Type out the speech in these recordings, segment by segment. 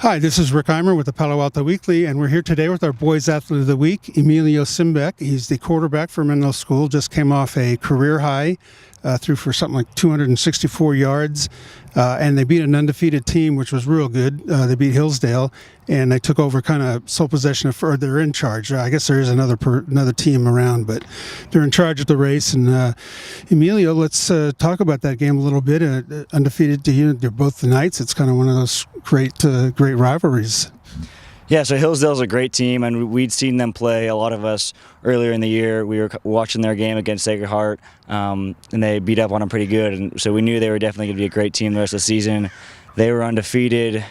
Hi, this is Rick Eymer with the Palo Alto Weekly, and we're here today with our Boys Athlete of the Week, Emilio Simbeck. He's the quarterback for Menlo School, just came off a career high, threw for something like 264 yards, and they beat an undefeated team, which was real good. They beat Hillsdale, and they took over kind of sole possession of, or they're in charge. I guess there is another team around, but they're in charge of the race. And Emilio, let's talk about that game a little bit. Undefeated to you, they're both the Knights. It's kind of one of those great rivalries. Yeah, so Hillsdale's a great team, and we'd seen them play, a lot of us, earlier in the year. We were watching their game against Sacred Heart, and they beat up on them pretty good, and so we knew they were definitely going to be a great team the rest of the season. They were undefeated,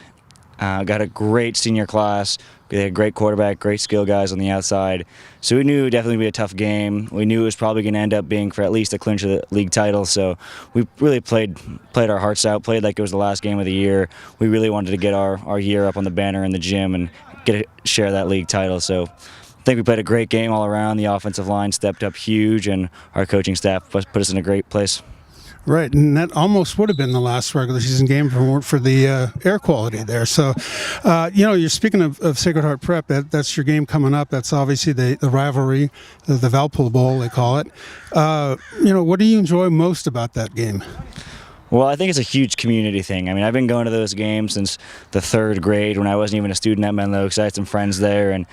got a great senior class. They had a great quarterback, great skill guys on the outside, so we knew it would definitely be a tough game. We knew it was probably going to end up being for at least a clinch of the league title, so we really played our hearts out, played like it was the last game of the year. We really wanted to get our year up on the banner in the gym and share that league title. So I think we played a great game all around. The offensive line stepped up huge, and our coaching staff put us in a great place. Right, and that almost would have been the last regular season game for the air quality there. So, you're speaking of Sacred Heart Prep. That's your game coming up. That's obviously the rivalry, the Valpo Bowl they call it. What do you enjoy most about that game? Well, I think it's a huge community thing. I mean, I've been going to those games since the third grade when I wasn't even a student at Menlo, because I had some friends there, and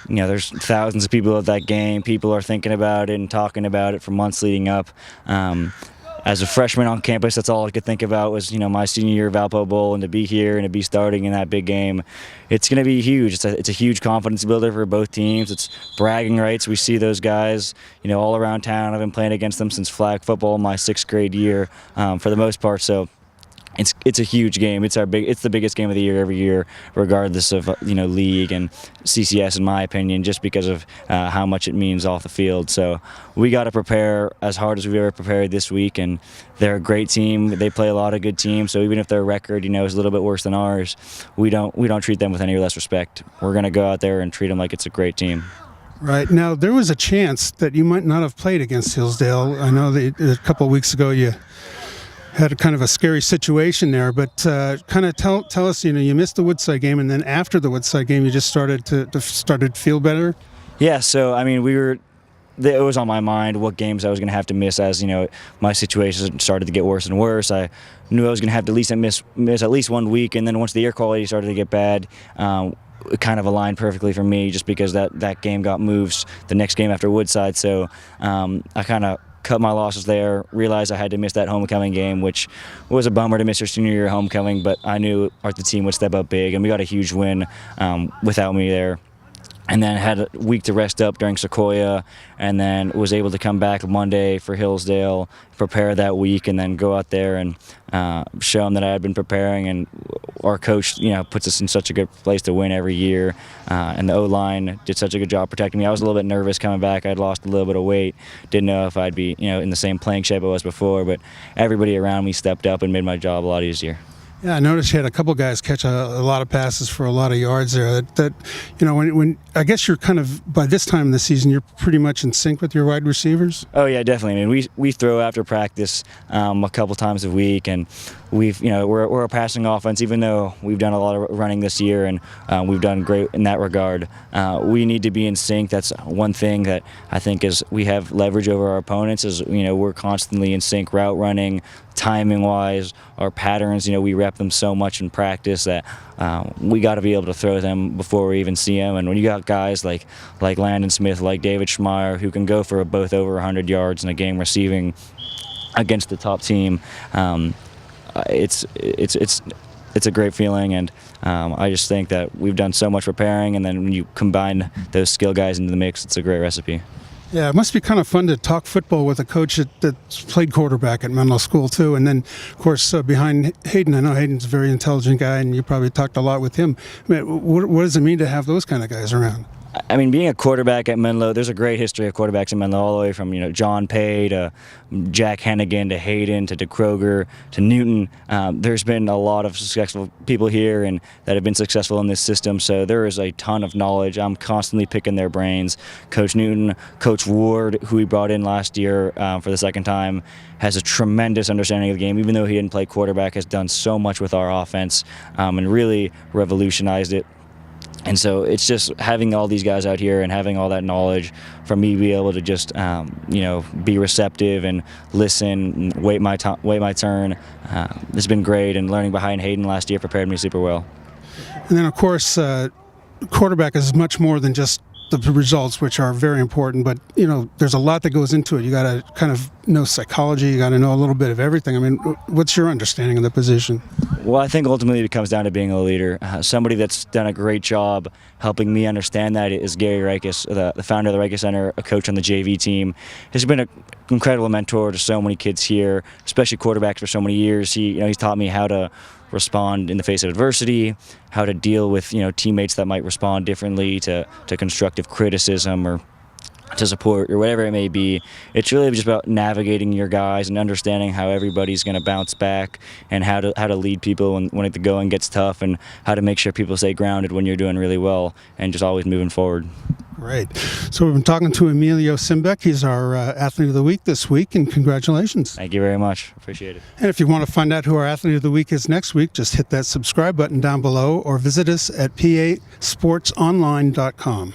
there's thousands of people at that game. People are thinking about it and talking about it for months leading up. As a freshman on campus, that's all I could think about was, my senior year Valpo Bowl, and to be here and to be starting in that big game. It's going to be huge. It's a huge confidence builder for both teams. It's bragging rights. We see those guys, all around town. I've been playing against them since flag football my sixth grade year, for the most part. So it's a huge game. It's the biggest game of the year every year, regardless of league and CCS, in my opinion, just because of how much it means off the field. So we got to prepare as hard as we've ever prepared this week, and they're a great team. They play a lot of good teams. So even if their record is a little bit worse than ours, we don't treat them with any less respect. We're going to go out there and treat them like it's a great team. Right. Now, there was a chance that you might not have played against Hillsdale. I know that a couple of weeks ago you had a kind of a scary situation there, but kind of tell us, you missed the Woodside game, and then after the Woodside game, you just started to feel better. Yeah, so I mean, it was on my mind what games I was going to have to miss as my situation started to get worse and worse. I knew I was going to have to at least miss at least 1 week, and then once the air quality started to get bad, it kind of aligned perfectly for me, just because that game got moved the next game after Woodside. So I kind of cut my losses there, realized I had to miss that homecoming game, which was a bummer to miss your senior year homecoming, but I knew the team would step up big, and we got a huge win without me there. And then had a week to rest up during Sequoia, and then was able to come back Monday for Hillsdale, prepare that week, and then go out there and show them that I had been preparing. And our coach, puts us in such a good place to win every year. And the O-line did such a good job protecting me. I was a little bit nervous coming back. I'd lost a little bit of weight. Didn't know if I'd be, in the same playing shape I was before, but everybody around me stepped up and made my job a lot easier. Yeah, I noticed you had a couple guys catch a lot of passes for a lot of yards there. When I guess you're kind of, by this time in the season, you're pretty much in sync with your wide receivers. Oh yeah, definitely. I mean, we throw after practice a couple times a week, and we're a passing offense. Even though we've done a lot of running this year, and we've done great in that regard, we need to be in sync. That's one thing that I think is we have leverage over our opponents. Is we're constantly in sync, route running, timing wise, our patterns. We rep them so much in practice that we got to be able to throw them before we even see them. And when you got guys like Landon Smith, like David Schmeier, who can go for both over 100 yards in a game receiving against the top team, it's a great feeling. And I just think that we've done so much preparing, and then when you combine those skill guys into the mix, it's a great recipe. Yeah, it must be kind of fun to talk football with a coach that's played quarterback at Menlo School too. And then, of course, behind Hayden, I know Hayden's a very intelligent guy, and you probably talked a lot with him. I mean, what does it mean to have those kind of guys around? I mean, being a quarterback at Menlo, there's a great history of quarterbacks in Menlo, all the way from John Pay to Jack Hennigan to Hayden to DeKroger to Newton. There's been a lot of successful people here and that have been successful in this system, so there is a ton of knowledge. I'm constantly picking their brains. Coach Newton, Coach Ward, who we brought in last year for the second time, has a tremendous understanding of the game. Even though he didn't play quarterback, has done so much with our offense and really revolutionized it. And so it's just having all these guys out here and having all that knowledge for me to be able to just, be receptive and listen, and wait my turn. It's been great, and learning behind Hayden last year prepared me super well. And then, of course, quarterback is much more than just the results, which are very important, but there's a lot that goes into it. You got to kind of know psychology, you got to know a little bit of everything. I mean, what's your understanding of the position? Well, I think ultimately it comes down to being a leader. Somebody that's done a great job helping me understand that is Gary Reikus, the founder of the Reikus Center, a coach on the JV team. He's been an incredible mentor to so many kids here, especially quarterbacks for so many years. He's taught me how to respond in the face of adversity, how to deal with teammates that might respond differently to constructive criticism or to support or whatever it may be. It's really just about navigating your guys and understanding how everybody's going to bounce back and how to lead people when the going gets tough, and how to make sure people stay grounded when you're doing really well and just always moving forward. Great. So we've been talking to Emilio Simbeck. He's our Athlete of the Week this week, and congratulations. Thank you very much. Appreciate it. And if you want to find out who our Athlete of the Week is next week, just hit that subscribe button down below or visit us at pasportsonline.com.